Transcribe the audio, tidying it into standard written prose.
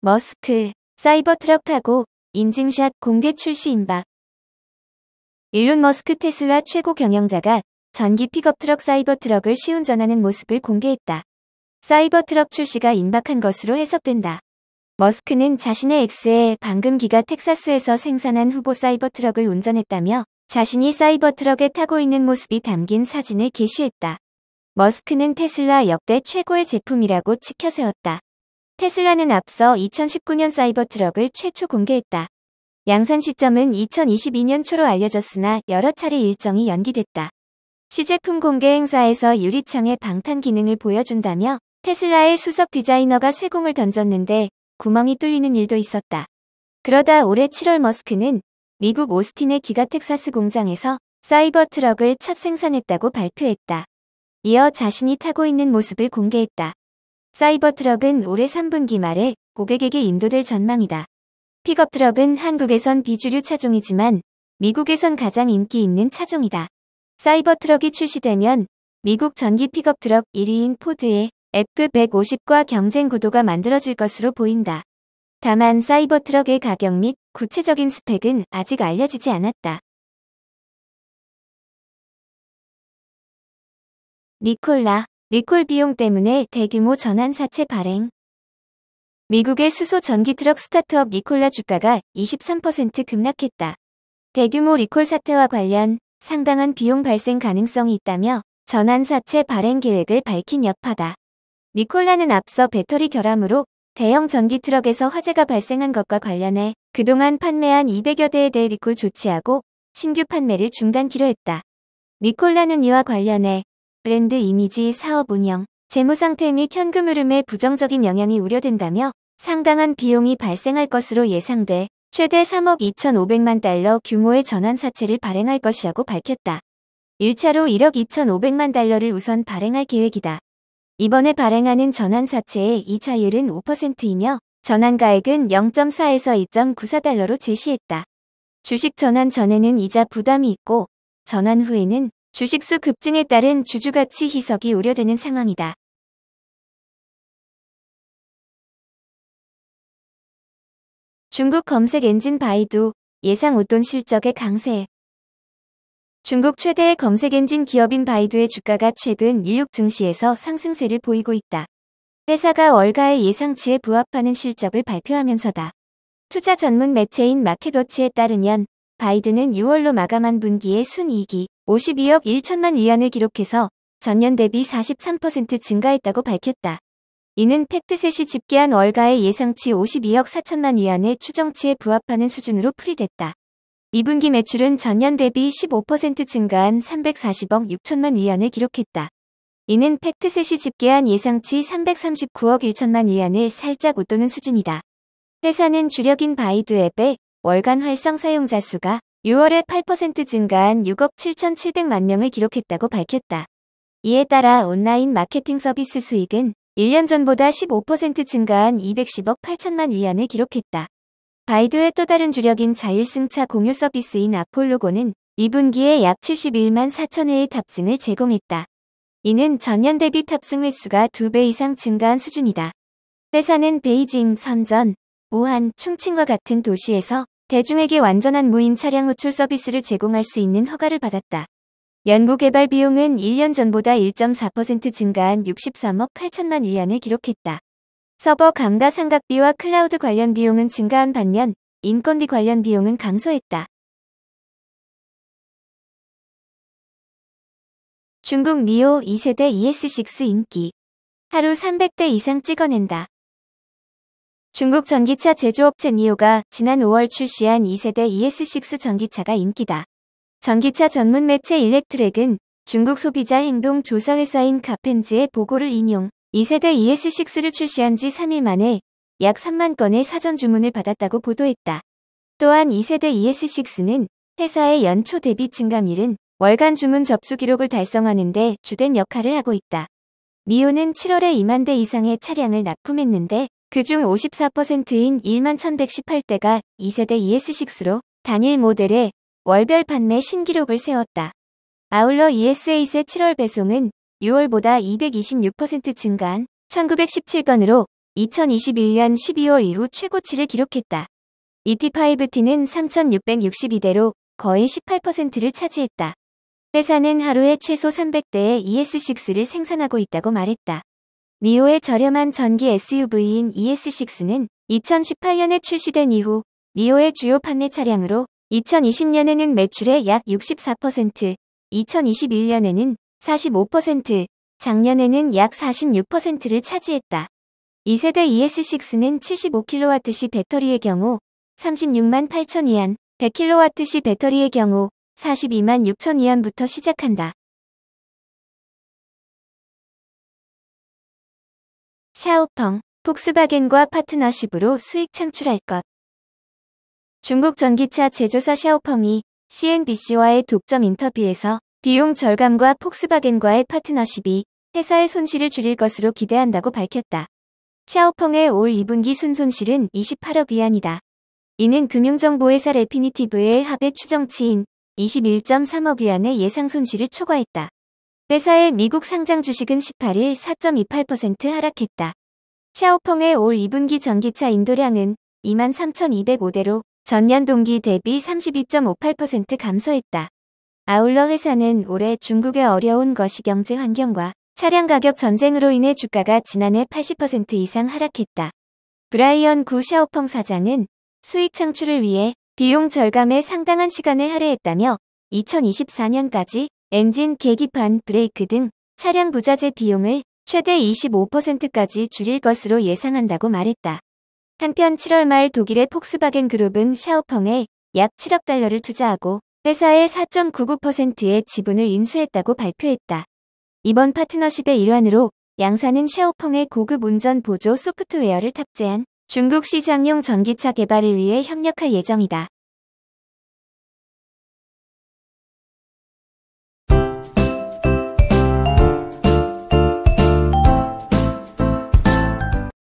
머스크, 사이버트럭 타고 인증샷 공개 출시 임박. 일론 머스크 테슬라 최고 경영자가 전기 픽업트럭 사이버트럭을 시운전하는 모습을 공개했다. 사이버트럭 출시가 임박한 것으로 해석된다. 머스크는 자신의 X에 방금 기가 텍사스에서 생산한 후보 사이버트럭을 운전했다며 자신이 사이버트럭에 타고 있는 모습이 담긴 사진을 게시했다. 머스크는 테슬라 역대 최고의 제품이라고 치켜세웠다. 테슬라는 앞서 2019년 사이버트럭을 최초 공개했다. 양산 시점은 2022년 초로 알려졌으나 여러 차례 일정이 연기됐다. 시제품 공개 행사에서 유리창에 방탄 기능을 보여준다며 테슬라의 수석 디자이너가 쇠공을 던졌는데 구멍이 뚫리는 일도 있었다. 그러다 올해 7월 머스크는 미국 오스틴의 기가 텍사스 공장에서 사이버트럭을 첫 생산했다고 발표했다. 이어 자신이 타고 있는 모습을 공개했다. 사이버트럭은 올해 3분기 말에 고객에게 인도될 전망이다. 픽업트럭은 한국에선 비주류 차종이지만 미국에선 가장 인기 있는 차종이다. 사이버트럭이 출시되면 미국 전기 픽업트럭 1위인 포드의 F150과 경쟁 구도가 만들어질 것으로 보인다. 다만 사이버트럭의 가격 및 구체적인 스펙은 아직 알려지지 않았다. 리콜 비용 때문에 대규모 전환 사채 발행. 미국의 수소 전기 트럭 스타트업 니콜라 주가가 23% 급락했다. 대규모 리콜 사태와 관련 상당한 비용 발생 가능성이 있다며 전환 사채 발행 계획을 밝힌 여파다. 니콜라는 앞서 배터리 결함으로 대형 전기 트럭에서 화재가 발생한 것과 관련해 그동안 판매한 200여 대에 대해 리콜 조치하고 신규 판매를 중단키로 했다. 니콜라는 이와 관련해 브랜드 이미지, 사업 운영, 재무 상태 및 현금 흐름에 부정적인 영향이 우려된다며 상당한 비용이 발생할 것으로 예상돼 최대 3억 2,500만 달러 규모의 전환 사채를 발행할 것이라고 밝혔다. 1차로 1억 2,500만 달러를 우선 발행할 계획이다. 이번에 발행하는 전환 사채의 2차율은 5%이며 전환가액은 0.4에서 2.94달러로 제시했다. 주식 전환 전에는 이자 부담이 있고 전환 후에는 주식수 급증에 따른 주주가치 희석이 우려되는 상황이다. 중국 검색 엔진 바이두, 예상 웃돈 실적의 강세. 중국 최대의 검색 엔진 기업인 바이두의 주가가 최근 뉴욕 증시에서 상승세를 보이고 있다. 회사가 월가의 예상치에 부합하는 실적을 발표하면서다. 투자 전문 매체인 마켓워치에 따르면 바이두는 6월로 마감한 분기의 순이익이 52억 1천만 위안을 기록해서 전년 대비 43% 증가했다고 밝혔다. 이는 팩트셋이 집계한 월가의 예상치 52억 4천만 위안의 추정치에 부합하는 수준으로 풀이됐다. 2분기 매출은 전년 대비 15% 증가한 340억 6천만 위안을 기록했다. 이는 팩트셋이 집계한 예상치 339억 1천만 위안을 살짝 웃도는 수준이다. 회사는 주력인 바이두 앱의 월간 활성 사용자 수가 6월에 8% 증가한 6억 7,700만 명을 기록했다고 밝혔다. 이에 따라 온라인 마케팅 서비스 수익은 1년 전보다 15% 증가한 210억 8천만 위안을 기록했다. 바이두의 또 다른 주력인 자율승차 공유 서비스인 아폴로고는 2분기에 약 71만 4천 회의 탑승을 제공했다. 이는 전년 대비 탑승 횟수가 2배 이상 증가한 수준이다. 회사는 베이징, 선전, 우한, 충칭과 같은 도시에서 대중에게 완전한 무인 차량 호출 서비스를 제공할 수 있는 허가를 받았다. 연구개발 비용은 1년 전보다 1.4% 증가한 63억 8천만 위안을 기록했다. 서버 감가상각비와 클라우드 관련 비용은 증가한 반면 인건비 관련 비용은 감소했다. 중국 니오 2세대 ES6 인기. 하루 300대 이상 찍어낸다. 중국 전기차 제조업체 니오가 지난 5월 출시한 2세대 ES6 전기차가 인기다. 전기차 전문 매체 일렉트렉은 중국 소비자 행동 조사 회사인 카펜즈의 보고를 인용 2세대 ES6를 출시한 지 3일 만에 약 3만 건의 사전 주문을 받았다고 보도했다. 또한 2세대 ES6는 회사의 연초 대비 증가율은 월간 주문 접수 기록을 달성하는 데 주된 역할을 하고 있다. 니오는 7월에 2만 대 이상의 차량을 납품했는데 그중 54%인 1만 1118대가 2세대 ES6로 단일 모델의 월별 판매 신기록을 세웠다. 아울러 ES8의 7월 배송은 6월보다 226% 증가한 1917건으로 2021년 12월 이후 최고치를 기록했다. ET5T는 3,662대로 거의 18%를 차지했다. 회사는 하루에 최소 300대의 ES6를 생산하고 있다고 말했다. 니오의 저렴한 전기 SUV인 ES6는 2018년에 출시된 이후 니오의 주요 판매 차량으로 2020년에는 매출의 약 64%, 2021년에는 45%, 작년에는 약 46%를 차지했다. 2세대 ES6는 75kWh 배터리의 경우 36만 8천 위안, 100kWh 배터리의 경우 42만 6천 위안부터 시작한다. 샤오펑, 폭스바겐과 파트너십으로 수익 창출할 것. 중국 전기차 제조사 샤오펑이 CNBC와의 독점 인터뷰에서 비용 절감과 폭스바겐과의 파트너십이 회사의 손실을 줄일 것으로 기대한다고 밝혔다. 샤오펑의 올 2분기 순손실은 28억 위안이다. 이는 금융정보회사 레피니티브의 합의 추정치인 21.3억 위안의 예상 손실을 초과했다. 회사의 미국 상장 주식은 18일 4.28% 하락했다. 샤오펑의 올 2분기 전기차 인도량은 23,205대로 전년 동기 대비 32.58% 감소했다. 아울러 회사는 올해 중국의 어려운 거시경제 환경과 차량 가격 전쟁으로 인해 주가가 지난해 80% 이상 하락했다. 브라이언 구 샤오펑 사장은 수익 창출을 위해 비용 절감에 상당한 시간을 할애했다며 2024년까지 엔진, 계기판, 브레이크 등 차량 부자재 비용을 최대 25%까지 줄일 것으로 예상한다고 말했다. 한편 7월 말 독일의 폭스바겐 그룹은 샤오펑에 약 7억 달러를 투자하고 회사의 4.99%의 지분을 인수했다고 발표했다. 이번 파트너십의 일환으로 양사는 샤오펑의 고급 운전 보조 소프트웨어를 탑재한 중국 시장용 전기차 개발을 위해 협력할 예정이다.